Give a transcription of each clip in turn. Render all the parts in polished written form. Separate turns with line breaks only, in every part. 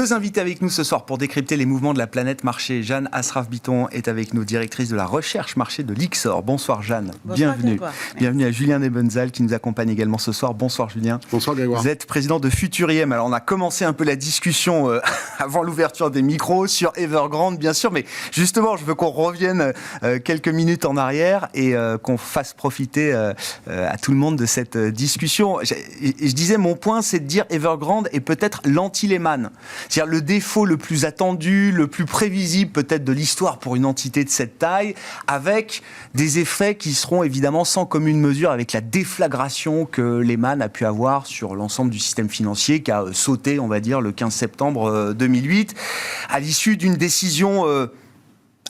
Deux invités avec nous ce soir pour décrypter les mouvements de la planète marché. Jeanne Asraf-Biton est avec nous, directrice de la recherche marché de l'IXOR. Bonsoir Jeanne,
bonsoir,
bienvenue.
Grégoire.
Bienvenue à Julien Nebenzal qui nous accompagne également ce soir. Bonsoir Julien.
Bonsoir Grégoire.
Vous êtes président de Futuriem. Alors on a commencé un peu la discussion avant l'ouverture des micros sur Evergrande bien sûr, mais justement je veux qu'on revienne quelques minutes en arrière et qu'on fasse profiter à tout le monde de cette discussion. Je disais mon point c'est de dire Evergrande est peut-être l'anti-Lehman. C'est-à-dire le défaut le plus attendu, le plus prévisible peut-être de l'histoire pour une entité de cette taille, avec des effets qui seront évidemment sans commune mesure avec la déflagration que Lehman a pu avoir sur l'ensemble du système financier qui a sauté, on va dire, le 15 septembre 2008, à l'issue d'une décision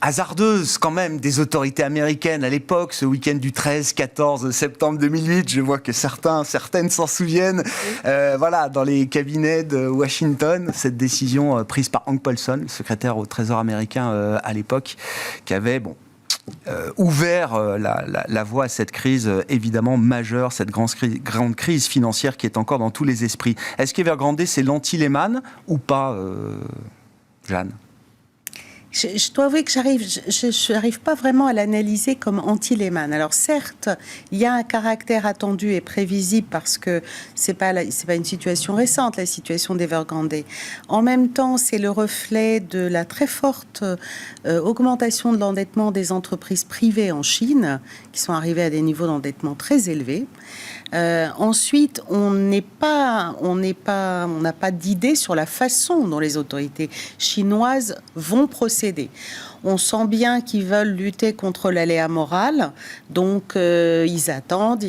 hasardeuse quand même des autorités américaines à l'époque, ce week-end du 13-14 septembre 2008, je vois que certaines s'en souviennent, voilà, dans les cabinets de Washington, cette décision prise par Hank Paulson, le secrétaire au Trésor américain à l'époque, qui avait, ouvert la voie à cette crise évidemment majeure, cette grande crise financière qui est encore dans tous les esprits. Est-ce qu'Evergrande c'est l'anti-Lehman ou pas, Jeanne ?
Je dois avouer que je n'arrive pas vraiment à l'analyser comme anti-Lehman. Alors certes, il y a un caractère attendu et prévisible parce que c'est pas une situation récente, la situation d'Evergrande. En même temps, c'est le reflet de la très forte augmentation de l'endettement des entreprises privées en Chine, qui sont arrivées à des niveaux d'endettement très élevés. Ensuite, on n'a pas d'idée sur la façon dont les autorités chinoises vont procéder. On sent bien qu'ils veulent lutter contre l'aléa moral, donc ils attendent.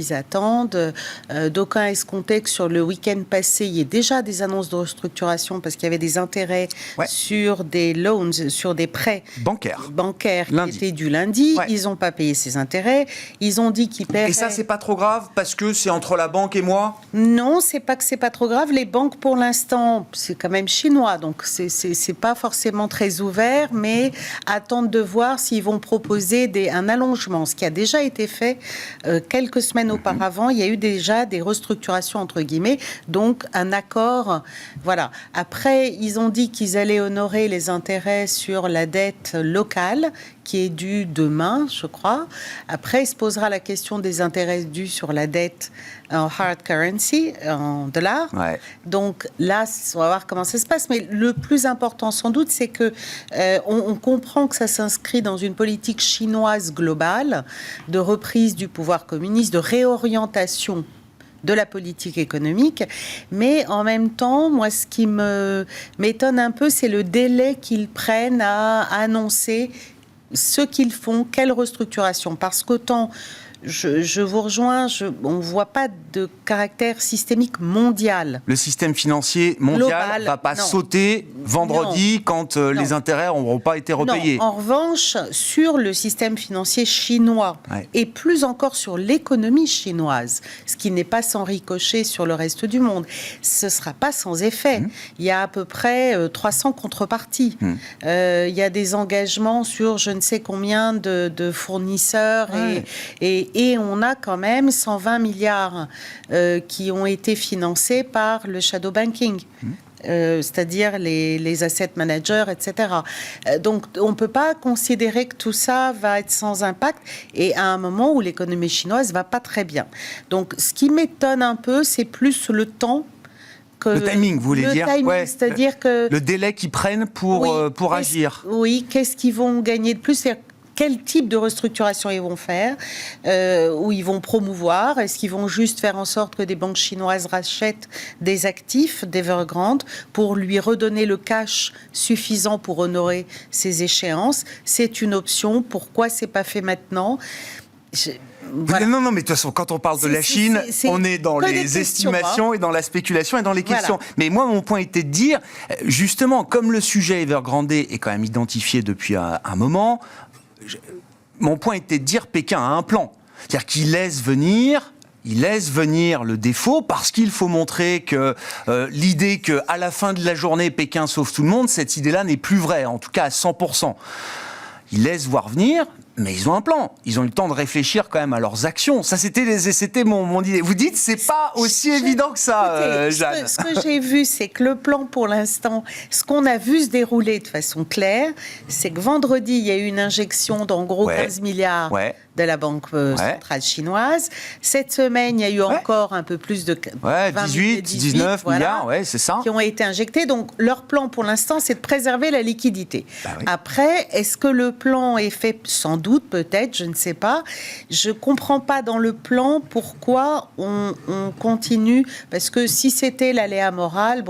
D'aucuns escomptaient que sur le week-end passé, il y ait déjà des annonces de restructuration parce qu'il y avait des intérêts sur des loans, sur des prêts bancaires qui étaient du lundi. Ouais. Ils n'ont pas payé ces intérêts. Ils ont dit qu'ils paieraient.
Et ça, c'est pas trop grave parce que c'est entre la banque et moi ?
Non, c'est pas que c'est pas trop grave. Les banques, pour l'instant, c'est quand même chinois, donc c'est pas forcément très ouvert, mais attendent de voir s'ils vont proposer un allongement, ce qui a déjà été fait quelques semaines auparavant. Il y a eu déjà des restructurations entre guillemets, donc un accord. Voilà. Après, ils ont dit qu'ils allaient honorer les intérêts sur la dette locale qui est due demain, je crois. Après, il se posera la question des intérêts dus sur la dette en hard currency, en dollars. Ouais. Donc là, on va voir comment ça se passe. Mais le plus important, sans doute, c'est que on comprend que ça s'inscrit dans une politique chinoise globale de reprise du pouvoir communiste, de réorientation de la politique économique, mais en même temps, moi, ce qui m'étonne un peu, c'est le délai qu'ils prennent à annoncer ce qu'ils font, quelle restructuration, parce qu'autant je vous rejoins, on ne voit pas de caractère systémique mondial.
Le système financier mondial ne va pas sauter vendredi quand les intérêts n'auront pas été repayés.
Non. En revanche, sur le système financier chinois, et plus encore sur l'économie chinoise, ce qui n'est pas sans ricochet sur le reste du monde, ce ne sera pas sans effet. Il y a à peu près 300 contreparties. Il y a des engagements sur je ne sais combien de fournisseurs et on a quand même 120 milliards qui ont été financés par le shadow banking. C'est-à-dire les asset managers, etc. Donc, on ne peut pas considérer que tout ça va être sans impact et à un moment où l'économie chinoise ne va pas très bien. Donc, ce qui m'étonne un peu, c'est plus le temps.
Le timing, vous voulez dire
c'est-à-dire que
le délai qu'ils prennent pour agir.
Oui, qu'est-ce qu'ils vont gagner de plus ? Quel type de restructuration ils vont faire, où ils vont promouvoir? Est-ce qu'ils vont juste faire en sorte que des banques chinoises rachètent des actifs d'Evergrande pour lui redonner le cash suffisant pour honorer ses échéances? C'est une option. Pourquoi c'est pas fait maintenant?
Voilà. Non, mais de toute façon, quand on parle de la Chine, on est dans les estimations et dans la spéculation et dans les questions. Voilà. Mais moi, mon point était de dire, justement, comme le sujet Evergrande est quand même identifié depuis un moment, mon point était de dire Pékin a un plan. C'est-à-dire qu'il laisse venir le défaut parce qu'il faut montrer que l'idée qu'à la fin de la journée, Pékin sauve tout le monde, cette idée-là n'est plus vraie, en tout cas à 100%. Il laisse voir venir. Mais ils ont un plan. Ils ont eu le temps de réfléchir quand même à leurs actions. Ça, c'était mon idée. Vous dites, c'est pas aussi évident que ça, Jeanne.
Ce que j'ai vu, c'est que le plan, pour l'instant, ce qu'on a vu se dérouler de façon claire, c'est que vendredi, il y a eu une injection d'en gros 15 milliards de la Banque centrale chinoise. Cette semaine, il y a eu encore un peu plus de
18, 19 milliards, c'est ça.
Qui ont été injectés. Donc, leur plan, pour l'instant, c'est de préserver la liquidité. Après, est-ce que le plan est fait sans doute, peut-être, je ne sais pas. Je ne comprends pas dans le plan pourquoi on continue, parce que si c'était l'aléa moral,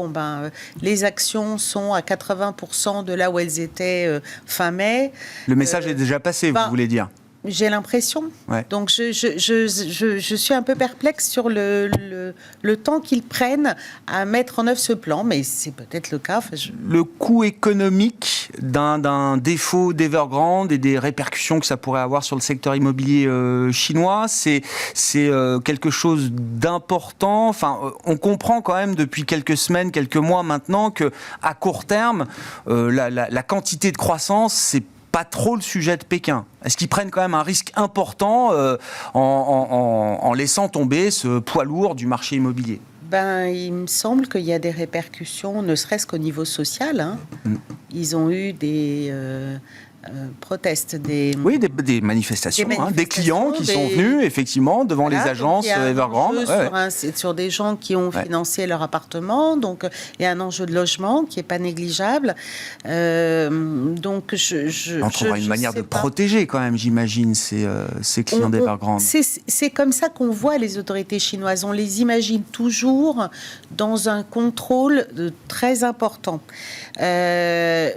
les actions sont à 80% de là où elles étaient fin mai.
Le message est déjà passé, vous voulez dire?
J'ai l'impression. Donc, je suis un peu perplexe sur le temps qu'ils prennent à mettre en œuvre ce plan, mais c'est peut-être le cas.
Le coût économique d'un défaut d'Evergrande et des répercussions que ça pourrait avoir sur le secteur immobilier chinois, c'est quelque chose d'important. Enfin, on comprend quand même depuis quelques semaines, quelques mois maintenant, que à court terme, la quantité de croissance, c'est pas trop le sujet de Pékin. Est-ce qu'ils prennent quand même un risque important en laissant tomber ce poids lourd du marché immobilier?
Il me semble qu'il y a des répercussions, ne serait-ce qu'au niveau social. Ils ont eu des protestes, des
manifestations, des clients qui sont venus effectivement devant les agences Evergrande.
Sur des gens qui ont financé leur appartement, donc il y a un enjeu de logement qui n'est pas négligeable. Donc
on trouvera une manière de protéger quand même, j'imagine, ces clients d'Evergrande.
C'est comme ça qu'on voit les autorités chinoises. On les imagine toujours dans un contrôle très important. Et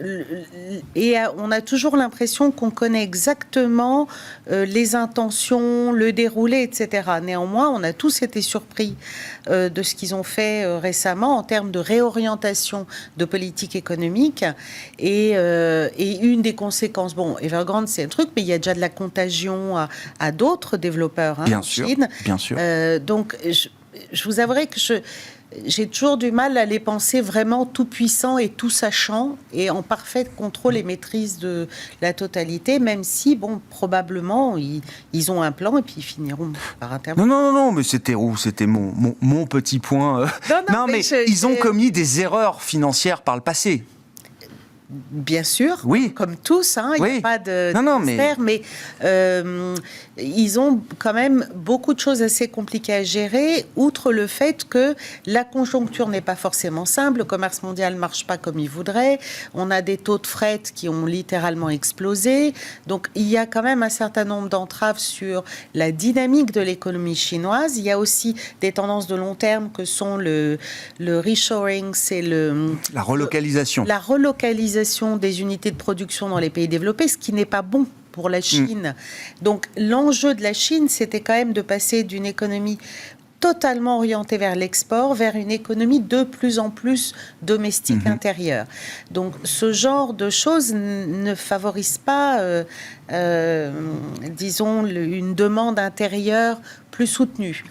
on a toujours l'impression qu'on connaît exactement les intentions, le déroulé, etc. Néanmoins, on a tous été surpris de ce qu'ils ont fait récemment en termes de réorientation de politique économique. Et une des conséquences, Evergrande, c'est un truc, mais il y a déjà de la contagion à d'autres développeurs en Chine.
Bien sûr.
Donc, je vous avouerai que j'ai toujours du mal à les penser vraiment tout puissants et tout sachants et en parfait contrôle et maîtrise de la totalité, même si, probablement, ils ont un plan et puis ils finiront par intervenir.
Non, mais c'était mon petit point. Non, mais ils ont commis des erreurs financières par le passé.
Bien sûr, comme tous, il n'y a pas de mystère, mais ils ont quand même beaucoup de choses assez compliquées à gérer, outre le fait que la conjoncture n'est pas forcément simple, le commerce mondial ne marche pas comme il voudrait, on a des taux de fret qui ont littéralement explosé, donc il y a quand même un certain nombre d'entraves sur la dynamique de l'économie chinoise. Il y a aussi des tendances de long terme que sont le reshoring, c'est
la relocalisation.
La relocalisation des unités de production dans les pays développés, ce qui n'est pas bon pour la Chine. Donc l'enjeu de la Chine, c'était quand même de passer d'une économie totalement orientée vers l'export, vers une économie de plus en plus domestique intérieure. Donc ce genre de choses ne favorise pas, disons, une demande intérieure plus soutenue.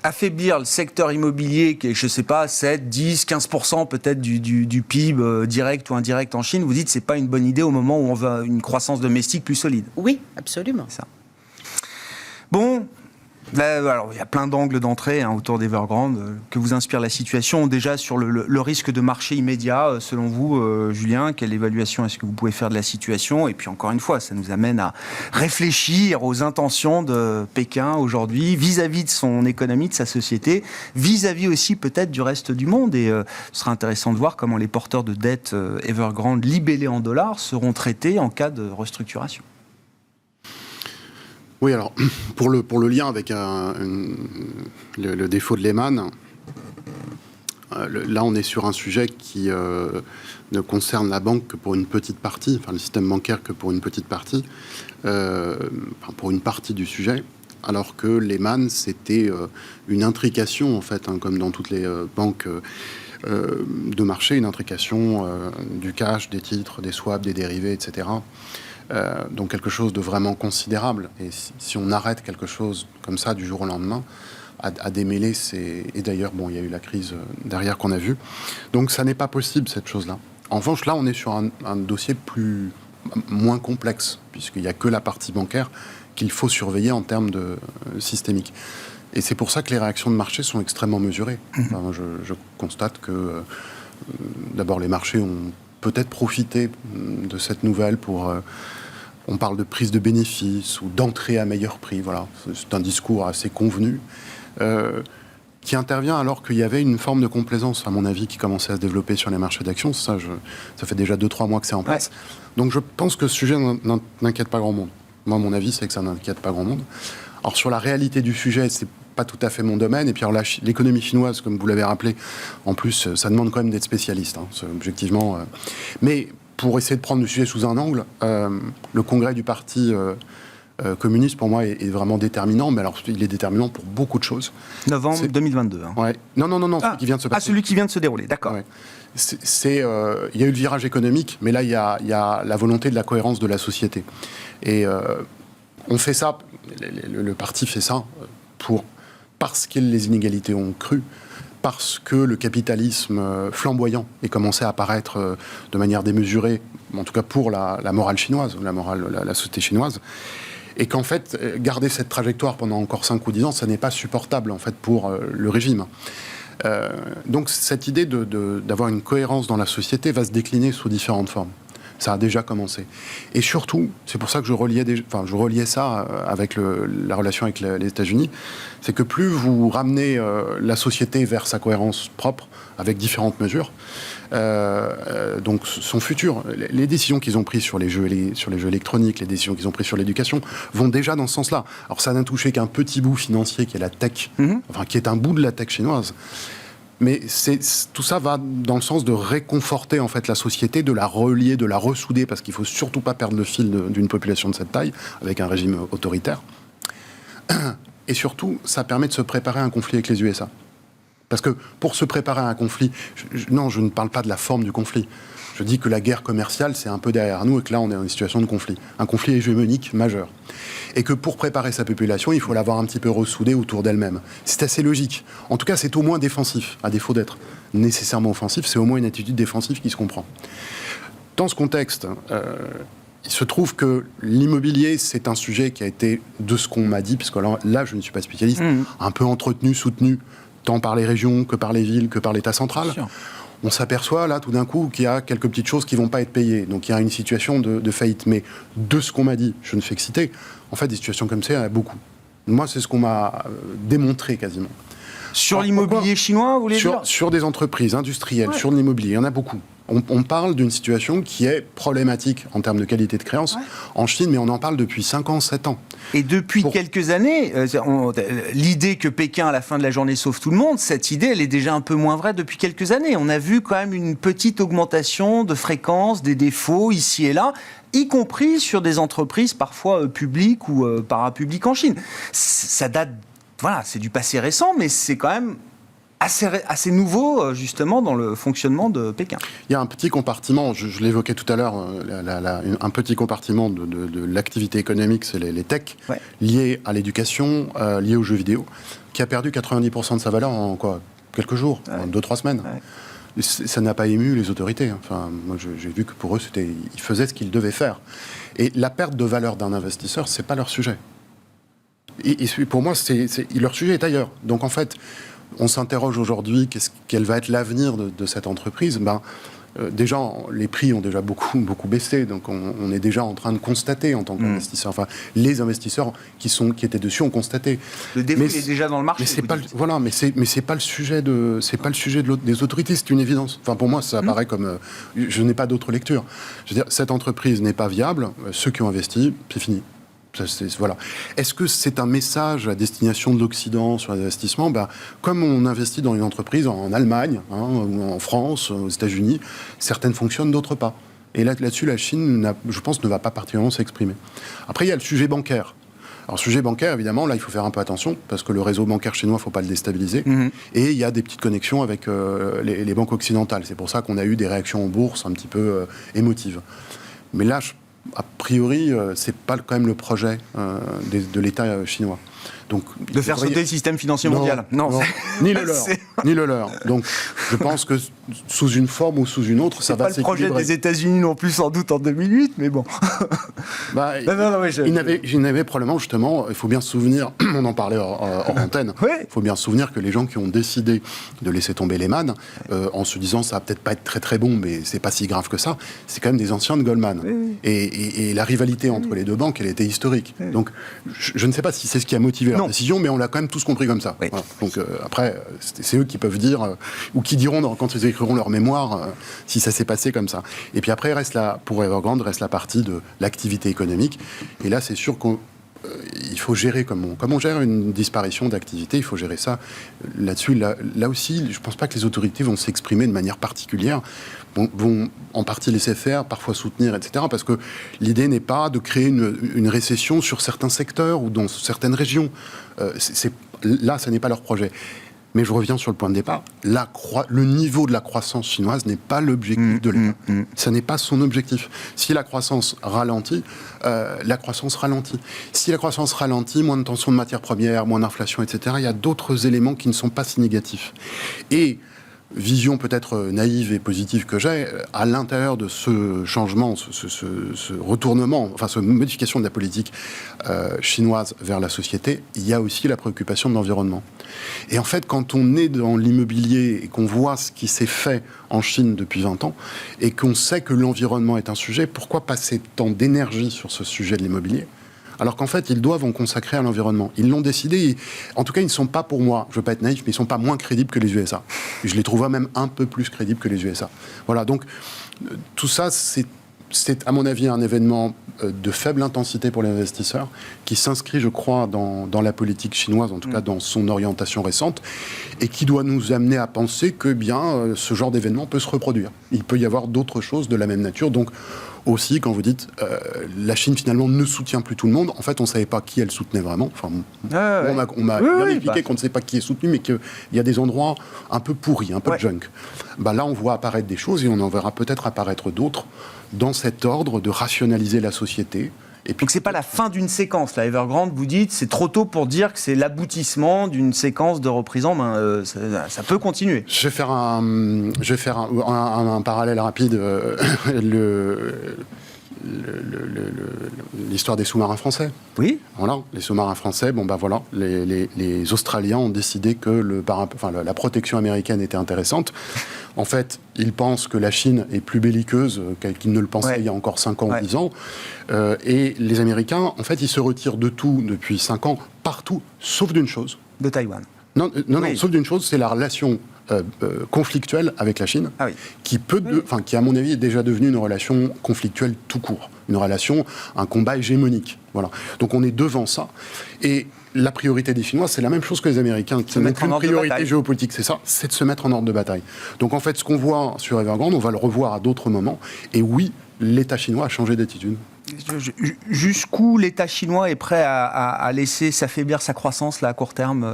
Affaiblir le secteur immobilier qui est, je ne sais pas, 7, 10, 15% peut-être du PIB direct ou indirect en Chine, vous dites que ce n'est pas une bonne idée au moment où on veut une croissance domestique plus solide.
Oui, absolument.
C'est ça. Bon, alors il y a plein d'angles d'entrée autour d'Evergrande. Que vous inspire la situation? Déjà sur le risque de marché immédiat, selon vous, Julien, quelle évaluation est-ce que vous pouvez faire de la situation? Et puis encore une fois, ça nous amène à réfléchir aux intentions de Pékin aujourd'hui vis-à-vis de son économie, de sa société, vis-à-vis aussi peut-être du reste du monde. Et ce sera intéressant de voir comment les porteurs de dettes Evergrande libellés en dollars seront traités en cas de restructuration.
Oui, alors, pour le lien avec le défaut de Lehman, là, on est sur un sujet qui ne concerne la banque que pour une petite partie, enfin, le système bancaire que pour une petite partie, pour une partie du sujet, alors que Lehman, c'était une intrication, en fait, comme dans toutes les banques de marché, une intrication du cash, des titres, des swaps, des dérivés, etc., donc quelque chose de vraiment considérable. Et si on arrête quelque chose comme ça du jour au lendemain, à démêler, et d'ailleurs, il y a eu la crise derrière qu'on a vue. Donc ça n'est pas possible, cette chose-là. En revanche, là, on est sur un dossier plus moins complexe, puisqu'il n'y a que la partie bancaire qu'il faut surveiller en termes de systémique. Et c'est pour ça que les réactions de marché sont extrêmement mesurées. Enfin, moi, je constate que, d'abord, les marchés ont peut-être profité de cette nouvelle pour... on parle de prise de bénéfices ou d'entrée à meilleur prix. Voilà. C'est un discours assez convenu. Qui intervient alors qu'il y avait une forme de complaisance, à mon avis, qui commençait à se développer sur les marchés d'actions. Ça fait déjà 2-3 mois que c'est en place. Ouais. Donc je pense que ce sujet n'inquiète pas grand monde. Moi, mon avis, c'est que ça n'inquiète pas grand monde. Alors sur la réalité du sujet, c'est pas tout à fait mon domaine. Et puis alors, l'économie chinoise, comme vous l'avez rappelé, en plus, ça demande quand même d'être spécialiste, objectivement. Mais pour essayer de prendre le sujet sous un angle, le congrès du parti... communiste, pour moi, est vraiment déterminant, mais alors il est déterminant pour beaucoup de choses.
Novembre 2022.
Ouais. Non, celui qui vient de se passer.
Celui qui vient de se dérouler, d'accord.
Ouais. Il y a eu le virage économique, mais là, il y a la volonté de la cohérence de la société. Et on fait ça, le parti fait ça, parce que les inégalités ont cru, parce que le capitalisme flamboyant est commencé à apparaître de manière démesurée, en tout cas pour la morale chinoise, la société chinoise. Et qu'en fait, garder cette trajectoire pendant encore 5 ou 10 ans, ça n'est pas supportable en fait pour le régime. Donc cette idée d'avoir une cohérence dans la société va se décliner sous différentes formes. Ça a déjà commencé. Et surtout, c'est pour ça que je reliais ça avec la relation avec les États-Unis, c'est que plus vous ramenez la société vers sa cohérence propre, avec différentes mesures, donc son futur, les décisions qu'ils ont prises sur les jeux électroniques, les décisions qu'ils ont prises sur l'éducation, vont déjà dans ce sens-là. Alors ça n'a touché qu'un petit bout financier qui est la tech, qui est un bout de la tech chinoise. Mais tout ça va dans le sens de réconforter en fait la société, de la relier, de la ressouder, parce qu'il ne faut surtout pas perdre le fil d'une population de cette taille, avec un régime autoritaire. Et surtout, ça permet de se préparer à un conflit avec les USA. Parce que pour se préparer à un conflit, je ne parle pas de la forme du conflit. Je dis que la guerre commerciale, c'est un peu derrière nous et que là, on est dans une situation de conflit. Un conflit hégémonique majeur. Et que pour préparer sa population, il faut l'avoir un petit peu ressoudée autour d'elle-même. C'est assez logique. En tout cas, c'est au moins défensif, à défaut d'être nécessairement offensif, c'est au moins une attitude défensive qui se comprend. Dans ce contexte, il se trouve que l'immobilier, c'est un sujet qui a été, de ce qu'on m'a dit, puisque là je ne suis pas spécialiste, un peu entretenu, soutenu, tant par les régions que par les villes, que par l'État central. On s'aperçoit là tout d'un coup qu'il y a quelques petites choses qui ne vont pas être payées. Donc il y a une situation de faillite. Mais de ce qu'on m'a dit, je ne fais que citer, en fait des situations comme ça, il y en a beaucoup. Moi, c'est ce qu'on m'a démontré quasiment.
Sur l'immobilier chinois, vous voulez dire ?
Sur des entreprises industrielles, sur l'immobilier, il y en a beaucoup. On parle d'une situation qui est problématique en termes de qualité de créance en Chine, mais on en parle depuis 5 ans, 7 ans.
Et depuis quelques années, l'idée que Pékin, à la fin de la journée, sauve tout le monde, cette idée, elle est déjà un peu moins vraie depuis quelques années. On a vu quand même une petite augmentation de fréquence, des défauts ici et là, y compris sur des entreprises parfois publiques ou parapubliques en Chine. Ça date, c'est du passé récent, mais c'est quand même assez nouveau, justement, dans le fonctionnement de Pékin.
Il y a un petit compartiment, je l'évoquais tout à l'heure, un petit compartiment de l'activité économique, c'est les techs, liés à l'éducation, liés aux jeux vidéo, qui a perdu 90% de sa valeur en quelques jours, en 2-3 semaines. Ça n'a pas ému les autorités. Enfin, moi, j'ai vu que pour eux, ils faisaient ce qu'ils devaient faire. Et la perte de valeur d'un investisseur, c'est pas leur sujet. Et pour moi, leur sujet est ailleurs. Donc, en fait, on s'interroge aujourd'hui, quel va être l'avenir de cette entreprise ? Déjà, les prix ont déjà beaucoup baissé, donc on est déjà en train de constater en tant qu'investisseur. Enfin, les investisseurs qui étaient dessus ont constaté.
Le défaut est déjà dans le marché.
Mais c'est pas le sujet des autorités, c'est une évidence. Enfin, pour moi, ça apparaît comme je n'ai pas d'autre lecture. Je veux dire, cette entreprise n'est pas viable. Ceux qui ont investi, c'est fini. Voilà. Est-ce que c'est un message à destination de l'Occident sur les investissements ? Comme on investit dans une entreprise en Allemagne, ou en France, aux États-Unis, certaines fonctionnent, d'autres pas. Et là-dessus, la Chine, je pense, ne va pas particulièrement s'exprimer. Après, il y a le sujet bancaire. Alors, sujet bancaire, évidemment, là, il faut faire un peu attention, parce que le réseau bancaire chinois, il ne faut pas le déstabiliser. Et il y a des petites connexions avec les banques occidentales. C'est pour ça qu'on a eu des réactions en bourse un petit peu émotives. Mais là, a priori, c'est pas quand même le projet de l'État chinois. Donc,
de faire sauter le système financier mondial.
Non, ni le leur, ni le leur. Donc, je pense que sous une forme ou sous une autre, ça va s'équilibrer.
C'est pas le projet des États-Unis non plus, sans doute en 2008, mais bon.
Il n'avait probablement justement. Il faut bien se souvenir. On en parlait hors antenne. Il faut bien se souvenir que les gens qui ont décidé de laisser tomber Lehman, en se disant ça va peut-être pas être très très bon, mais c'est pas si grave que ça. C'est quand même des anciens de Goldman. Et la rivalité entre les deux banques, elle était historique. Donc, je ne sais pas si c'est ce qui a motivé leur décision, mais on l'a quand même tous compris comme ça. Voilà. Donc après, c'est eux qui peuvent dire, ou qui diront quand ils écriront leur mémoire, si ça s'est passé comme ça. Et puis après, pour Evergrande, reste la partie de l'activité économique. Et là, c'est sûr qu'il faut gérer, comme on gère une disparition d'activité, il faut gérer ça. Là-dessus, là aussi, je ne pense pas que les autorités vont s'exprimer de manière particulière, vont en partie laisser faire, parfois soutenir, etc. Parce que l'idée n'est pas de créer une récession sur certains secteurs ou dans certaines régions. Là, ce n'est pas leur projet. Mais je reviens sur le point de départ. Le niveau de la croissance chinoise n'est pas l'objectif de l'État. Ça n'est pas son objectif. Si la croissance ralentit, la croissance ralentit. Si la croissance ralentit, moins de tension de matières premières, moins d'inflation, etc., il y a d'autres éléments qui ne sont pas si négatifs. Et vision peut-être naïve et positive que j'ai, à l'intérieur de ce changement, ce retournement, enfin cette modification de la politique chinoise vers la société, il y a aussi la préoccupation de l'environnement. Et en fait, quand on est dans l'immobilier et qu'on voit ce qui s'est fait en Chine depuis 20 ans, et qu'on sait que l'environnement est un sujet, pourquoi passer tant d'énergie sur ce sujet de l'immobilier ? Alors qu'en fait, ils doivent en consacrer à l'environnement. Ils l'ont décidé. En tout cas, ils ne sont pas, pour moi, je ne veux pas être naïf, mais ils ne sont pas moins crédibles que les USA. Je les trouve même un peu plus crédibles que les USA. Voilà, donc tout ça, c'est à mon avis un événement de faible intensité pour les investisseurs, qui s'inscrit, je crois, dans la politique chinoise, en tout cas dans son orientation récente, et qui doit nous amener à penser que ce genre d'événement peut se reproduire. Il peut y avoir d'autres choses de la même nature. Donc, aussi, quand vous dites la Chine finalement ne soutient plus tout le monde, en fait on ne savait pas qui elle soutenait vraiment. Enfin, on m'a bien expliqué qu'on ne sait pas qui est soutenu, mais qu'il y a des endroits un peu pourris, un peu junk. Là on voit apparaître des choses et on en verra peut-être apparaître d'autres dans cet ordre de rationaliser la société.
Et puis, donc c'est pas la fin d'une séquence, là, Evergrande, vous dites, c'est trop tôt pour dire que c'est l'aboutissement d'une séquence de reprise en main. Ça peut continuer.
Je vais faire un parallèle rapide. L'histoire des sous-marins français.
Oui.
Voilà, les sous-marins français, les Australiens ont décidé que la protection américaine était intéressante. En fait, ils pensent que la Chine est plus belliqueuse qu'ils ne le pensaient il y a encore 5 ans ou 10 ans. Et les Américains, en fait, ils se retirent de tout depuis 5 ans, partout, sauf d'une chose.
De Taïwan.
Non, sauf d'une chose, c'est la relation conflictuelle avec la Chine, qui à mon avis est déjà devenue une relation conflictuelle tout court, un combat hégémonique. Voilà. Donc on est devant ça. Et la priorité des Chinois, c'est la même chose que les Américains. C'est une priorité géopolitique, c'est ça, c'est de se mettre en ordre de bataille. Donc en fait, ce qu'on voit sur Evergrande, on va le revoir à d'autres moments. Et oui, l'État chinois a changé d'attitude.
Jusqu'où l'État chinois est prêt à laisser s'affaiblir sa croissance là, à court terme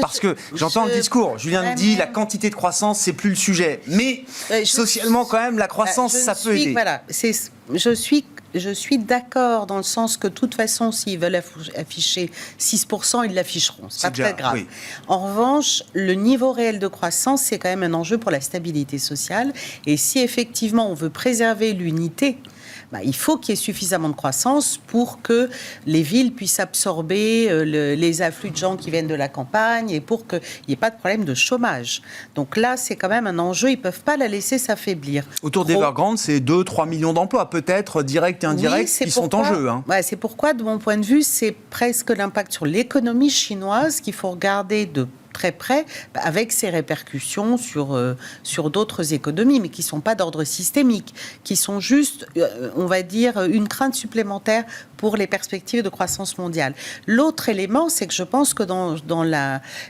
parce que j'entends le discours, Julien nous dit la quantité de croissance, c'est plus le sujet. Mais socialement, quand même, la croissance, ça peut aider.
Voilà, je suis d'accord dans le sens que de toute façon, s'ils veulent afficher 6%, ils l'afficheront. C'est pas très grave. Oui. En revanche, le niveau réel de croissance, c'est quand même un enjeu pour la stabilité sociale. Et si effectivement on veut préserver l'unité, il faut qu'il y ait suffisamment de croissance pour que les villes puissent absorber les afflux de gens qui viennent de la campagne et pour qu'il n'y ait pas de problème de chômage. Donc là, c'est quand même un enjeu. Ils ne peuvent pas la laisser s'affaiblir.
Autour d'Evergrande, c'est 2-3 millions d'emplois, peut-être directs et indirects, qui sont en jeu.
C'est pourquoi, de mon point de vue, c'est presque l'impact sur l'économie chinoise qu'il faut regarder de très près, avec ses répercussions sur d'autres économies, mais qui ne sont pas d'ordre systémique, qui sont juste, on va dire, une crainte supplémentaire pour les perspectives de croissance mondiale. L'autre élément, c'est que je pense que dans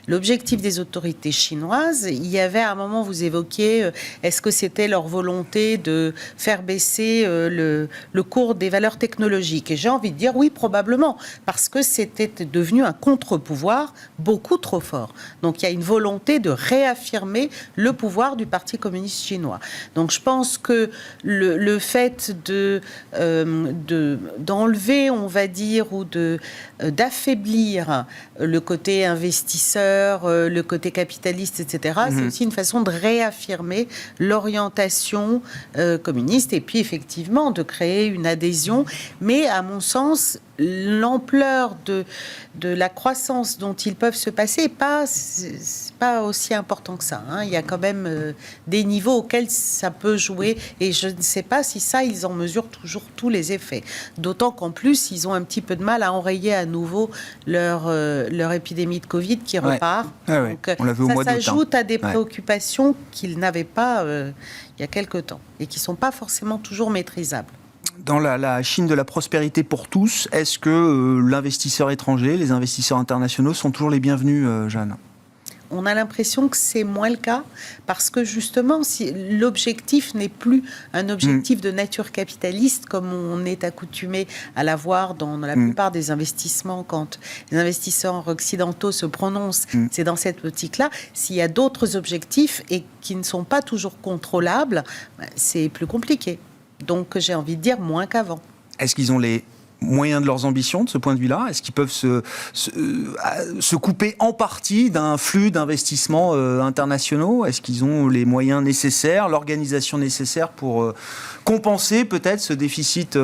l'objectif des autorités chinoises, il y avait à un moment, vous évoquiez, est-ce que c'était leur volonté de faire baisser le cours des valeurs technologiques? Et j'ai envie de dire oui, probablement, parce que c'était devenu un contre-pouvoir beaucoup trop fort. Donc il y a une volonté de réaffirmer le pouvoir du Parti communiste chinois. Donc je pense que le fait d'enlever, on va dire, ou d'affaiblir le côté investisseur, le côté capitaliste, etc., c'est aussi une façon de réaffirmer l'orientation communiste et puis effectivement de créer une adhésion. Mais à mon sens, l'ampleur de la croissance dont ils peuvent se passer c'est pas aussi important que ça. Il y a quand même des niveaux auxquels ça peut jouer et je ne sais pas si ça, ils en mesurent toujours tous les effets. D'autant qu'en plus, ils ont un petit peu de mal à enrayer à nouveau leur épidémie de Covid qui repart. Donc,
on l'a vu au mois d'août.
Ça s'ajoute à des préoccupations qu'ils n'avaient pas il y a quelque temps et qui ne sont pas forcément toujours maîtrisables.
Dans la Chine de la prospérité pour tous, est-ce que l'investisseur étranger, les investisseurs internationaux sont toujours les bienvenus, Jeanne ?
On a l'impression que c'est moins le cas parce que justement, si l'objectif n'est plus un objectif de nature capitaliste comme on est accoutumé à l'avoir dans la plupart des investissements quand les investisseurs occidentaux se prononcent, c'est dans cette optique-là. S'il y a d'autres objectifs et qui ne sont pas toujours contrôlables, c'est plus compliqué. Donc j'ai envie de dire moins qu'avant.
Est-ce qu'ils ont les moyens de leurs ambitions de ce point de vue-là? Est-ce qu'ils peuvent se couper en partie d'un flux d'investissements internationaux? Est-ce qu'ils ont les moyens nécessaires, l'organisation nécessaire pour compenser peut-être ce déficit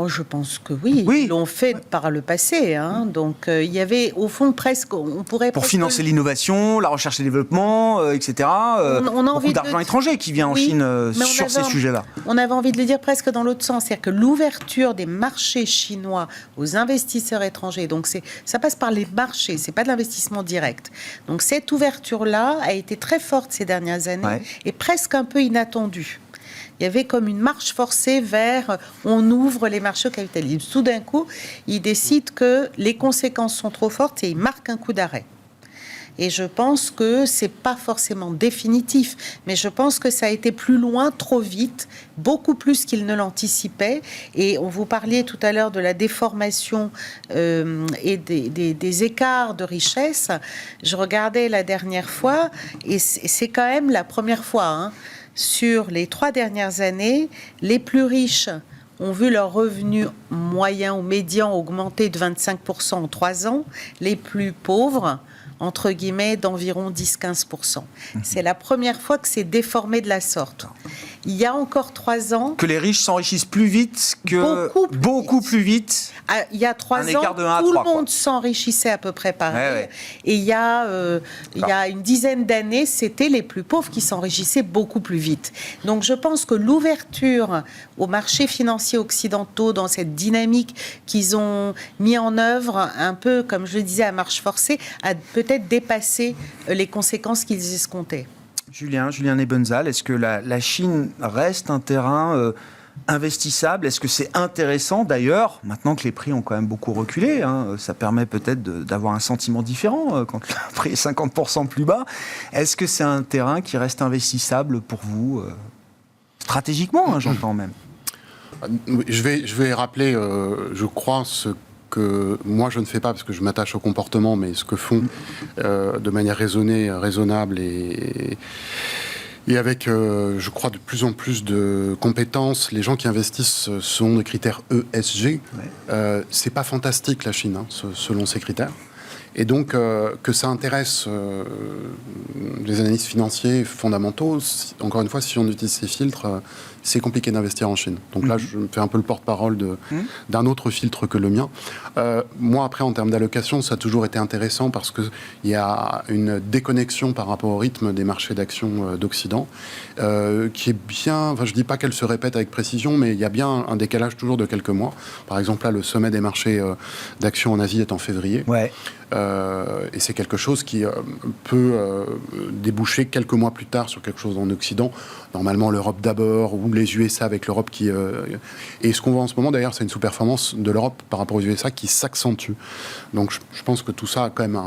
je pense que oui. Ils l'ont fait par le passé. Donc, il y avait, au fond, presque... On pourrait
pour financer l'innovation, la recherche et le développement, etc. On a beaucoup d'argent étranger qui vient en Chine sur ces sujets-là.
On avait envie de le dire presque dans l'autre sens. C'est-à-dire que l'ouverture des marchés chinois aux investisseurs étrangers, donc ça passe par les marchés, c'est pas de l'investissement direct. Donc, cette ouverture-là a été très forte ces dernières années et presque un peu inattendue. Il y avait comme une marche forcée vers on ouvre les marchés au capitalisme. Tout d'un coup, ils décident que les conséquences sont trop fortes et ils marquent un coup d'arrêt. Et je pense que c'est pas forcément définitif, mais je pense que ça a été plus loin, trop vite, beaucoup plus qu'ils ne l'anticipaient. Et on vous parlait tout à l'heure de la déformation et des écarts de richesse. Je regardais la dernière fois, et c'est quand même la première fois, sur les 3 dernières années, les plus riches ont vu leur revenu moyen ou médian augmenter de 25% en 3 ans. Les plus pauvres, entre guillemets, d'environ 10-15%. C'est la première fois que c'est déformé de la sorte. Il y a encore 3 ans...
Que les riches s'enrichissent plus vite que... Beaucoup plus vite.
Il y a 3 ans, tout le monde s'enrichissait à peu près pareil. Et il y a une dizaine d'années, c'était les plus pauvres qui s'enrichissaient beaucoup plus vite. Donc je pense que l'ouverture aux marchés financiers occidentaux, dans cette dynamique qu'ils ont mis en œuvre, un peu, comme je le disais, à marche forcée, a peut-être dépassé les conséquences qu'ils escomptaient.
Julien Nebenzal, est-ce que la Chine reste un terrain investissable? Est-ce que c'est intéressant d'ailleurs, maintenant que les prix ont quand même beaucoup reculé, ça permet peut-être d'avoir un sentiment différent quand le prix est 50% plus bas. Est-ce que c'est un terrain qui reste investissable pour vous stratégiquement, j'entends même?
Je vais rappeler, je crois, ce que moi je ne fais pas parce que je m'attache au comportement, mais ce que font de manière raisonnée, raisonnable et avec, je crois, de plus en plus de compétences, les gens qui investissent selon des critères ESG. C'est pas fantastique la Chine, selon ces critères. Et donc, que ça intéresse les analystes financiers fondamentaux, encore une fois, si on utilise ces filtres, c'est compliqué d'investir en Chine. Donc là, je me fais un peu le porte-parole d'un autre filtre que le mien. Moi, après, en termes d'allocation, ça a toujours été intéressant parce qu'il y a une déconnexion par rapport au rythme des marchés d'actions d'Occident, qui est bien... Enfin, je ne dis pas qu'elle se répète avec précision, mais il y a bien un décalage toujours de quelques mois. Par exemple, là, le sommet des marchés d'actions en Asie est en février. Et c'est quelque chose qui peut déboucher quelques mois plus tard sur quelque chose en Occident. Normalement, l'Europe d'abord ou les USA avec l'Europe qui... et ce qu'on voit en ce moment, d'ailleurs, c'est une sous-performance de l'Europe par rapport aux USA qui s'accentue. Donc je pense que tout ça, quand même,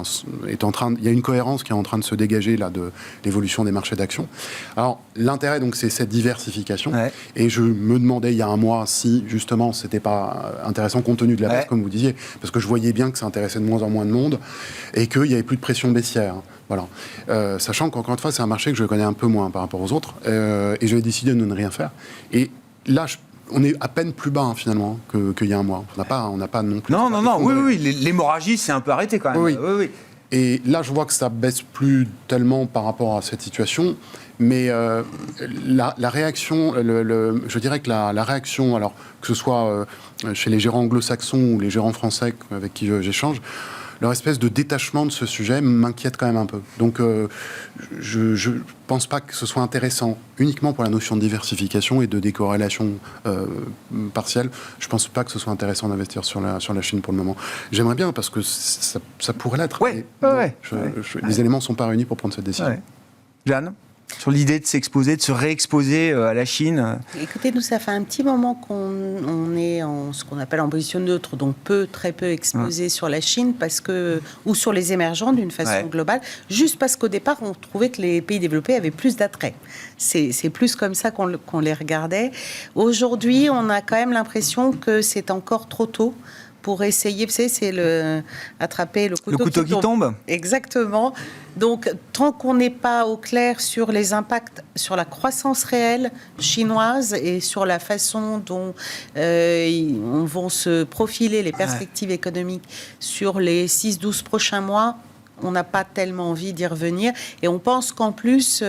il y a une cohérence qui est en train de se dégager là, de l'évolution des marchés d'actions. Alors, l'intérêt, donc, c'est cette diversification. Ouais. Et je me demandais il y a un mois si, justement, c'était pas intéressant compte tenu de la baisse, comme vous disiez, parce que je voyais bien que ça intéressait de moins en moins de monde et qu'il n'y avait plus de pression baissière. Voilà. Sachant qu'encore une fois, c'est un marché que je connais un peu moins par rapport aux autres, et j'avais décidé de ne rien faire. Et là, on est à peine plus bas, finalement, qu'il y a un mois. On n'a pas non plus...
Non, oui, l'hémorragie s'est un peu arrêtée quand même. Oui.
Et là, je vois que ça baisse plus tellement par rapport à cette situation, mais la réaction, je dirais que la réaction, alors que ce soit chez les gérants anglo-saxons ou les gérants français avec qui j'échange, leur espèce de détachement de ce sujet m'inquiète quand même un peu. Donc, je ne pense pas que ce soit intéressant uniquement pour la notion de diversification et de décorrélation partielle. Je ne pense pas que ce soit intéressant d'investir sur la Chine pour le moment. J'aimerais bien parce que ça pourrait l'être. Les éléments ne sont pas réunis pour prendre cette décision.
Ouais. Jeanne, sur l'idée de s'exposer, de se réexposer à la Chine.
Écoutez, nous, ça fait un petit moment qu'on est en ce qu'on appelle en position neutre, donc très peu exposé sur la Chine, ou sur les émergents d'une façon globale, juste parce qu'au départ, on trouvait que les pays développés avaient plus d'attrait. C'est plus comme ça qu'on les regardait. Aujourd'hui, on a quand même l'impression que c'est encore trop tôt pour essayer, vous savez, c'est attraper le couteau qui tombe. Exactement. Donc, tant qu'on n'est pas au clair sur les impacts sur la croissance réelle chinoise et sur la façon dont vont se profiler les perspectives économiques sur les 6-12 prochains mois, on n'a pas tellement envie d'y revenir. Et on pense qu'en plus,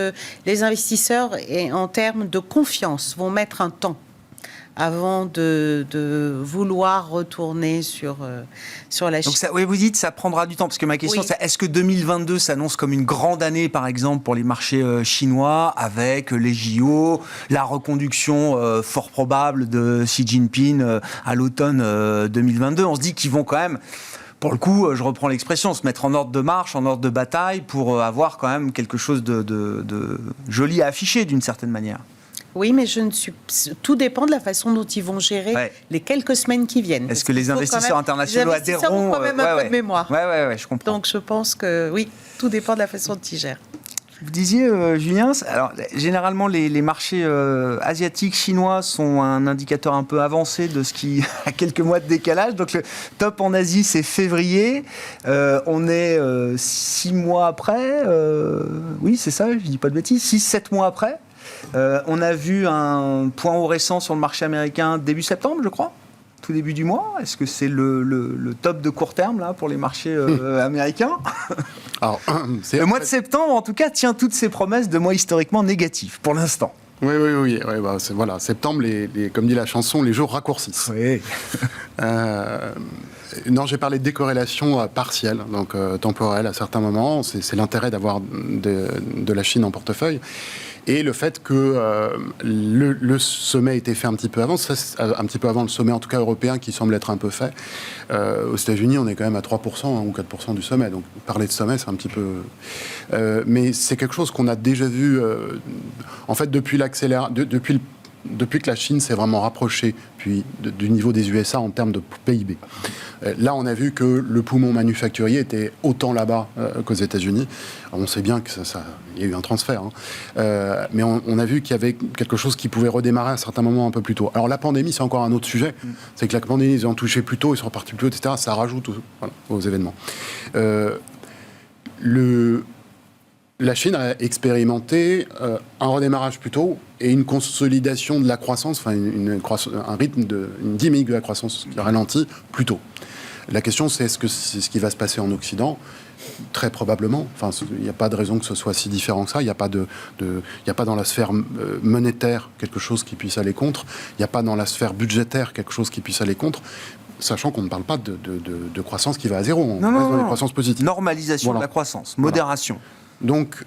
les investisseurs, en termes de confiance, vont mettre un temps avant de vouloir retourner sur la Chine.
Donc ça, vous dites ça prendra du temps, parce que ma question c'est, est-ce que 2022 s'annonce comme une grande année, par exemple, pour les marchés chinois, avec les JO, la reconduction fort probable de Xi Jinping à l'automne 2022 ? On se dit qu'ils vont quand même, pour le coup, je reprends l'expression, se mettre en ordre de marche, en ordre de bataille, pour avoir quand même quelque chose de joli à afficher, d'une certaine manière.
Oui, mais tout dépend de la façon dont ils vont gérer les quelques semaines qui viennent.
Est-ce que les investisseurs internationaux adhéreront ?
Les investisseurs ont quand même un peu de mémoire.
Oui, je comprends.
Donc je pense que oui, tout dépend de la façon dont ils gèrent.
Vous disiez, Julien, alors généralement les marchés asiatiques, chinois sont un indicateur un peu avancé de ce qui a quelques mois de décalage. Donc le top en Asie, c'est février. On est 6 mois après. Oui, c'est ça, je ne dis pas de bêtises. 6-7 mois après. On a vu un point haut récent sur le marché américain début septembre, je crois, tout début du mois. Est-ce que c'est le top de court terme là, pour les marchés américains ? Alors, le mois de septembre, en tout cas, tient toutes ses promesses de mois historiquement négatifs, pour l'instant.
Oui, voilà, septembre, comme dit la chanson, les jours raccourcissent.
Oui.
Non, j'ai parlé de décorrélation partielle, donc temporelle à certains moments. C'est l'intérêt d'avoir de la Chine en portefeuille. Et le fait que le sommet ait été fait un petit peu avant, un petit peu avant le sommet, en tout cas européen, qui semble être un peu fait. Aux États-Unis, on est quand même à 3% ou 4% du sommet. Donc, parler de sommet, c'est un petit peu... mais c'est quelque chose qu'on a déjà vu, en fait, depuis que la Chine s'est vraiment rapprochée du niveau des USA en termes de PIB. Là, on a vu que le poumon manufacturier était autant là-bas qu'aux États-Unis. Alors, on sait bien qu'il y a eu un transfert, mais on a vu qu'il y avait quelque chose qui pouvait redémarrer à un certain moment un peu plus tôt. Alors la pandémie, c'est encore un autre sujet. C'est que la pandémie, ils ont touché plus tôt, ils sont repartis plus tôt, etc. Ça rajoute aux événements. La Chine a expérimenté un redémarrage plus tôt et une consolidation de la croissance, enfin un rythme une dynamique de la croissance qui ralentit plus tôt. La question, c'est est-ce que c'est ce qui va se passer en Occident ? Très probablement. Enfin, il n'y a pas de raison que ce soit si différent que ça. Il n'y a pas dans la sphère monétaire quelque chose qui puisse aller contre. Il n'y a pas dans la sphère budgétaire quelque chose qui puisse aller contre. Sachant qu'on ne parle pas de croissance qui va à zéro. On reste dans les croissances positives.
Normalisation de la croissance, modération.
Donc,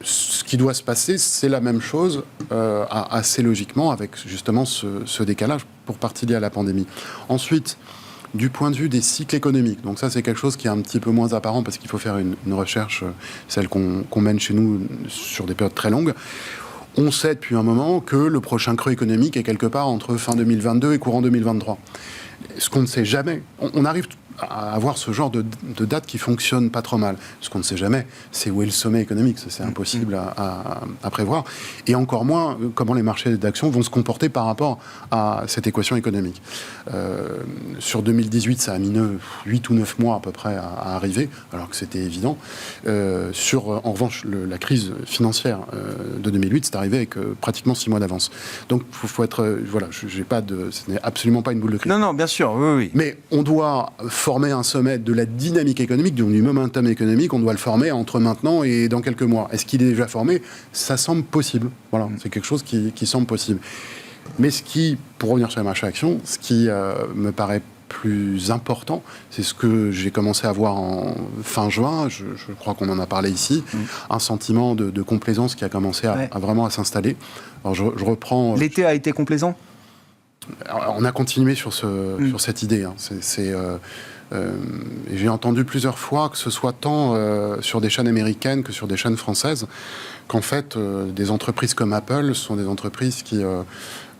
ce qui doit se passer, c'est la même chose assez logiquement avec justement ce décalage pour partie lié à la pandémie. Ensuite, du point de vue des cycles économiques, donc ça c'est quelque chose qui est un petit peu moins apparent parce qu'il faut faire une recherche, celle qu'on mène chez nous sur des périodes très longues. on sait depuis un moment que le prochain creux économique est quelque part entre fin 2022 et courant 2023. Ce qu'on ne sait jamais, on arrive à avoir ce genre de date qui fonctionne pas trop mal. Ce qu'on ne sait jamais, c'est où est le sommet économique. Ça, c'est impossible à prévoir. Et encore moins, comment les marchés d'actions vont se comporter par rapport à cette équation économique. Sur 2018, ça a mis 8 ou 9 mois à peu près à arriver, alors que c'était évident. En revanche, la crise financière de 2008, c'est arrivé avec pratiquement 6 mois d'avance. Donc, faut être... voilà, ce n'est absolument pas une boule de cristal.
Non, bien sûr, oui.
Mais on doit former un sommet de la dynamique économique, du momentum économique, on doit le former entre maintenant et dans quelques mois. Est-ce qu'il est déjà formé ? Ça semble possible. Voilà, c'est quelque chose qui semble possible. Mais pour revenir sur les marchés actions, ce qui me paraît plus important, c'est ce que j'ai commencé à voir en fin juin, je crois qu'on en a parlé ici, un sentiment de complaisance qui a commencé à vraiment s'installer. Alors je reprends...
L'été a été complaisant ?
Alors, on a continué sur cette idée. Hein. J'ai entendu plusieurs fois, que ce soit tant sur des chaînes américaines que sur des chaînes françaises, qu'en fait, des entreprises comme Apple sont des entreprises qui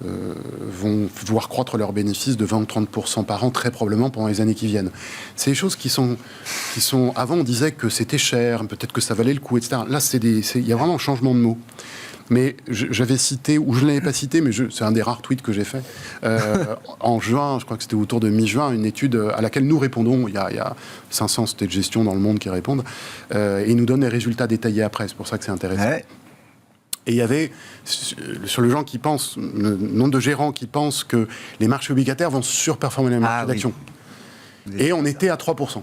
vont voir croître leurs bénéfices de 20 ou 30% par an, très probablement pendant les années qui viennent. C'est des choses qui sont... Avant, on disait que c'était cher, peut-être que ça valait le coup, etc. Là, il y a vraiment un changement de mots. Mais j'avais cité, ou je ne l'avais pas cité, mais c'est un des rares tweets que j'ai fait, en juin, je crois que c'était autour de mi-juin, une étude à laquelle nous répondons. Il y a 500 sociétés de gestion dans le monde qui répondent, et ils nous donnent les résultats détaillés après. C'est pour ça que c'est intéressant. Ouais. Et il y avait, sur le nombre de gérants qui pensent que les marchés obligataires vont surperformer les marchés d'actions. Et on était à 3%.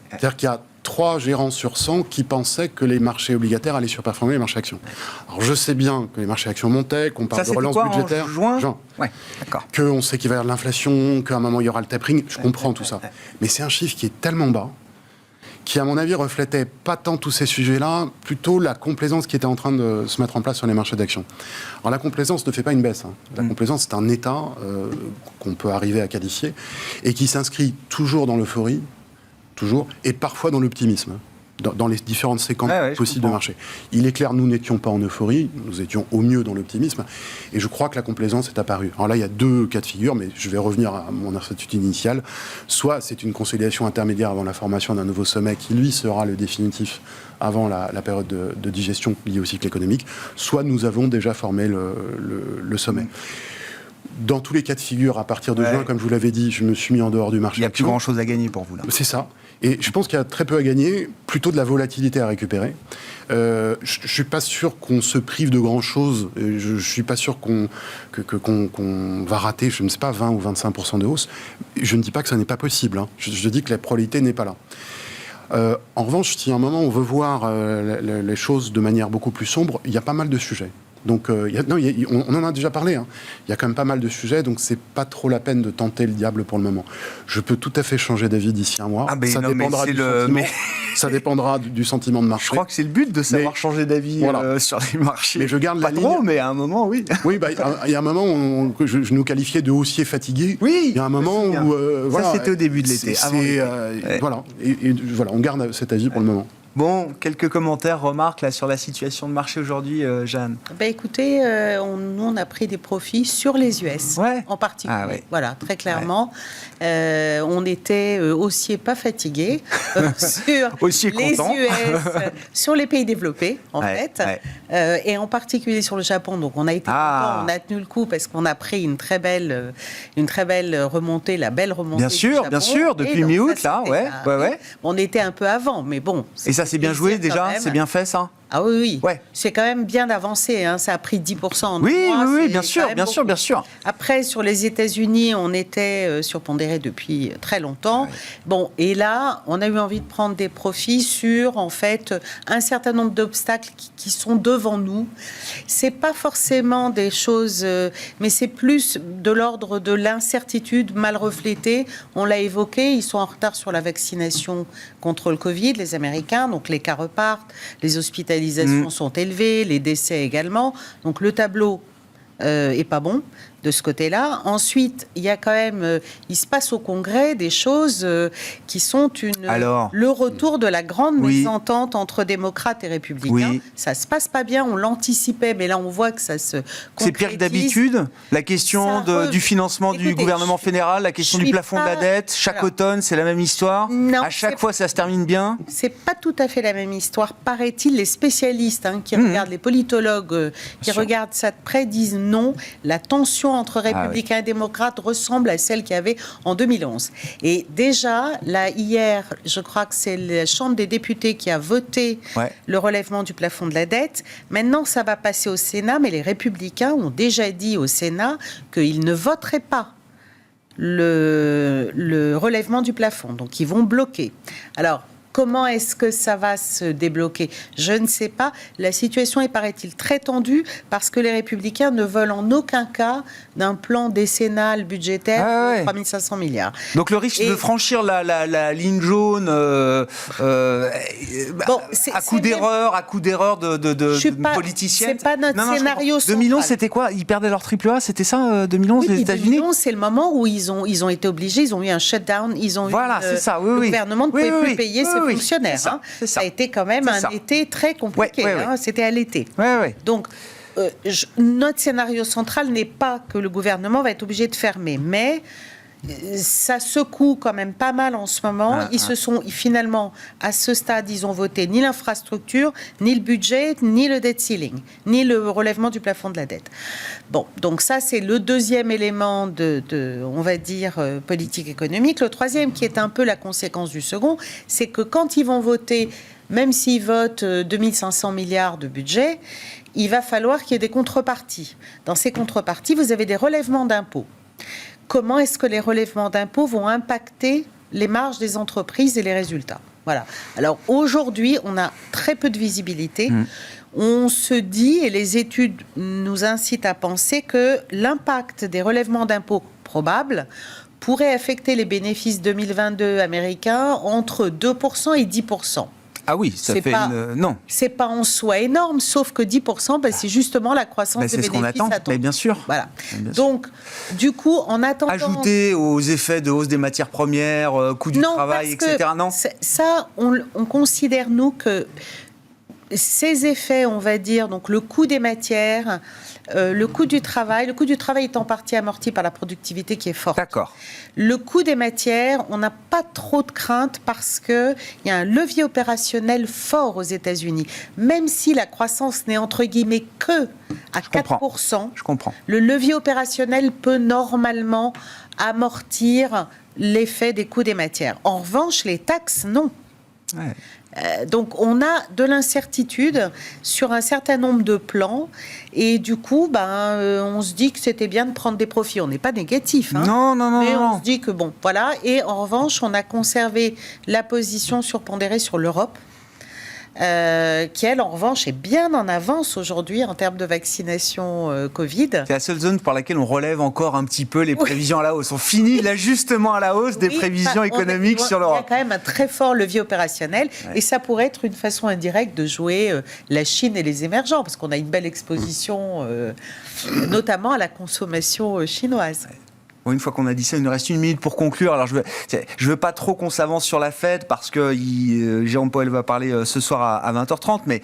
C'est-à-dire qu'il y a 3 gérants sur 100 qui pensaient que les marchés obligataires allaient surperformer les marchés actions. Alors je sais bien que les marchés actions montaient, qu'on parle de relance budgétaire.
En juin. Ouais, d'accord.
Qu'on sait qu'il va y avoir de l'inflation, qu'à un moment il y aura le tapering. Je comprends tout ça. Mais c'est un chiffre qui est tellement bas, qui à mon avis reflétait pas tant tous ces sujets-là, plutôt la complaisance qui était en train de se mettre en place sur les marchés d'actions. Alors la complaisance ne fait pas une baisse. Hein. La complaisance, c'est un état qu'on peut arriver à qualifier et qui s'inscrit toujours dans l'euphorie, toujours, et parfois dans l'optimisme, dans les différentes séquences possibles de marché. Il est clair, nous n'étions pas en euphorie, nous étions au mieux dans l'optimisme, et je crois que la complaisance est apparue. Alors là, il y a 2 cas de figure, mais je vais revenir à mon incertitude initiale. Soit c'est une consolidation intermédiaire avant la formation d'un nouveau sommet qui, lui, sera le définitif avant la période de digestion liée au cycle économique, soit nous avons déjà formé le sommet. Dans tous les cas de figure, à partir de juin, comme je vous l'avais dit, je me suis mis en dehors du marché.
Il n'y a plus grand-chose à gagner pour vous, là.
C'est ça. Et je pense qu'il y a très peu à gagner, plutôt de la volatilité à récupérer. Je ne suis pas sûr qu'on se prive de grand-chose. Je ne suis pas sûr qu'on va rater, je ne sais pas, 20 ou 25% de hausse. Je ne dis pas que ça n'est pas possible. Hein. Je dis que la probabilité n'est pas là. En revanche, si à un moment on veut voir les choses de manière beaucoup plus sombre, il y a pas mal de sujets. Donc, on en a déjà parlé. Hein. Il y a quand même pas mal de sujets, donc c'est pas trop la peine de tenter le diable pour le moment. Je peux tout à fait changer d'avis d'ici un mois. Ça dépendra du sentiment de marché.
Je crois que c'est le but de savoir changer d'avis sur les marchés.
Mais je garde
pas trop, mais à un moment, oui.
Oui, il y a un moment où je nous qualifiais de haussiers fatigués.
Oui.
Il y a un moment où
ça, c'était au début de l'été.
Voilà, on garde cet avis pour le moment.
Bon, quelques commentaires, remarques là, sur la situation de marché aujourd'hui, Jeanne.
Écoutez, nous, on a pris des profits sur les US, en particulier. Ah, ouais. Voilà, très clairement. Ouais. On était haussier pas fatigué sur les US, sur les pays développés, en fait. Ouais. Et en particulier sur le Japon. Donc, on a été content, on a tenu le coup parce qu'on a pris une très belle remontée, la belle remontée
du Japon. Bien sûr, depuis mi-août, là, ouais.
On était un peu avant, mais bon.
Et ça s'est bien joué déjà, c'est bien fait ça.
Ah oui. Ouais. C'est quand même bien avancé, hein. Ça a pris 10% en
mois. Oui, bien sûr.
Après, sur les États-Unis, on était surpondéré depuis très longtemps. Ouais. Bon, et là, on a eu envie de prendre des profits sur, en fait, un certain nombre d'obstacles qui sont devant nous. C'est pas forcément des choses, mais c'est plus de l'ordre de l'incertitude mal reflétée. On l'a évoqué, ils sont en retard sur la vaccination contre le Covid, les Américains, donc les cas repartent, les hospitalisations sont élevées, les décès également. Donc le tableau est pas bon de ce côté-là. Ensuite, il y a quand même, il se passe au Congrès des choses qui sont le retour de la grande mésentente entre démocrates et républicains.
Oui.
Ça se passe pas bien, on l'anticipait, mais là on voit que ça se concrétise.
C'est pire que d'habitude. La question du financement du gouvernement fédéral, la question du plafond de la dette, chaque automne, c'est la même histoire.
Non,
à chaque fois, ça se termine bien.
C'est pas tout à fait la même histoire. Paraît-il, les spécialistes qui regardent, les politologues qui regardent ça de près disent non, la tension entre républicains et démocrates ressemble à celle qu'il y avait en 2011. Et déjà, là, hier, je crois que c'est la Chambre des députés qui a voté le relèvement du plafond de la dette. Maintenant, ça va passer au Sénat, mais les républicains ont déjà dit au Sénat qu'ils ne voteraient pas le relèvement du plafond. Donc, ils vont bloquer. Alors, comment est-ce que ça va se débloquer ? Je ne sais pas. La situation est, paraît-il, très tendue parce que les Républicains ne veulent en aucun cas d'un plan décennal budgétaire de 3 500 milliards.
Donc le risque de franchir la ligne jaune à coup d'erreur de politicienne.
C'est pas notre scénario central.
2011, c'était quoi ? Ils perdaient leur triple A, c'était ça, 2011, les États-Unis ?
2011, c'est le moment où ils ont été obligés, ils ont eu un shutdown, le gouvernement ne pouvait plus payer ses fonctionnaires. Ça a été quand même un été très compliqué. C'était à l'été. Donc, notre scénario central n'est pas que le gouvernement va être obligé de fermer, mais ça secoue quand même pas mal en ce moment. Finalement, à ce stade, ils ont voté ni l'infrastructure, ni le budget, ni le debt ceiling, ni le relèvement du plafond de la dette. Bon, donc ça, c'est le deuxième élément on va dire, politique économique. Le troisième, qui est un peu la conséquence du second, c'est que quand ils vont voter, même s'ils votent 2500 milliards de budget, il va falloir qu'il y ait des contreparties. Dans ces contreparties, vous avez des relèvements d'impôts. Comment est-ce que les relèvements d'impôts vont impacter les marges des entreprises et les résultats ? Voilà. Alors aujourd'hui, on a très peu de visibilité. On se dit, et les études nous incitent à penser que l'impact des relèvements d'impôts probables pourrait affecter les bénéfices 2022 américains entre 2% et 10%.
Ah oui, ça fait non.
C'est pas en soi énorme, sauf que 10%, c'est justement la croissance des bénéfices.
C'est ce qu'on attend, mais bien sûr.
Voilà. Donc, du coup, en attendant...
Ajouter aux effets de hausse des matières premières, coût du travail, etc. Non,
ça, on considère, nous, que ces effets, on va dire, donc le coût des matières, le coût du travail est en partie amorti par la productivité qui est forte.
D'accord.
Le coût des matières, on n'a pas trop de crainte parce qu'il y a un levier opérationnel fort aux États-Unis. Même si la croissance n'est entre guillemets que à 4%,
je comprends.
Le levier opérationnel peut normalement amortir l'effet des coûts des matières. En revanche, les taxes, non. Donc on a de l'incertitude sur un certain nombre de plans et du coup on se dit que c'était bien de prendre des profits. On n'est pas négatif,
non,
mais on se dit que bon, voilà. Et en revanche, on a conservé la position surpondérée sur l'Europe, qui elle en revanche est bien en avance aujourd'hui en termes de vaccination Covid.
C'est la seule zone par laquelle on relève encore un petit peu les prévisions à la hausse. On finit l'ajustement à la hausse des prévisions économiques sur l'Europe.
Il y a quand même un très fort levier opérationnel et ça pourrait être une façon indirecte de jouer la Chine et les émergents parce qu'on a une belle exposition notamment à la consommation chinoise.
Une fois qu'on a dit ça, il nous reste 1 minute pour conclure. Alors, je veux pas trop qu'on s'avance sur la Fed parce que Jérôme Powell va parler ce soir à 20h30, mais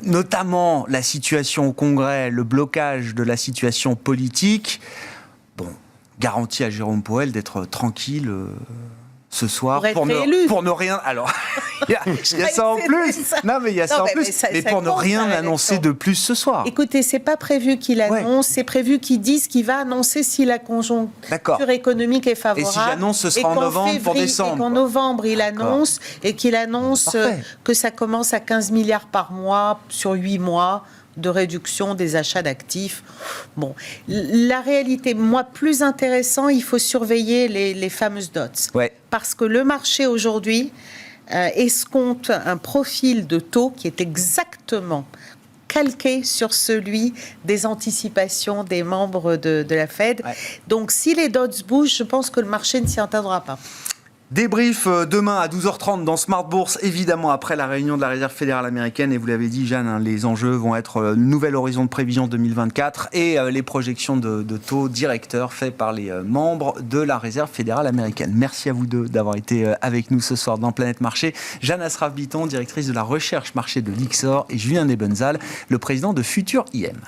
notamment la situation au Congrès, le blocage de la situation politique, garantit à Jérôme Powell d'être tranquille ce soir pour ne rien. Alors, il y a ça en plus. Non, mais il y a ça en plus. Mais pour ne rien annoncer de plus ce soir.
Écoutez, c'est pas prévu qu'il annonce. C'est prévu qu'il dise qu'il va annoncer si la conjoncture économique est favorable.
Et si j'annonce, ce sera en novembre pour décembre.
Et qu'en novembre, il annonce et qu'il annonce que ça commence à 15 milliards par mois sur 8 mois. De réduction des achats d'actifs. Bon, la réalité, plus intéressant, il faut surveiller les fameuses dots. Parce que le marché aujourd'hui escompte un profil de taux qui est exactement calqué sur celui des anticipations des membres de la Fed. Donc, si les dots bougent, je pense que le marché ne s'y attendra pas.
Débrief demain à 12h30 dans Smart Bourse, évidemment après la réunion de la Réserve fédérale américaine. Et vous l'avez dit, Jeanne, les enjeux vont être nouvel horizon de prévision 2024 et les projections de taux directeurs faits par les membres de la Réserve fédérale américaine. Merci à vous deux d'avoir été avec nous ce soir dans Planète Marché. Jeanne Asraf-Biton, directrice de la recherche marché de l'Ixor, et Julien Nebenzal, le président de Futur IM.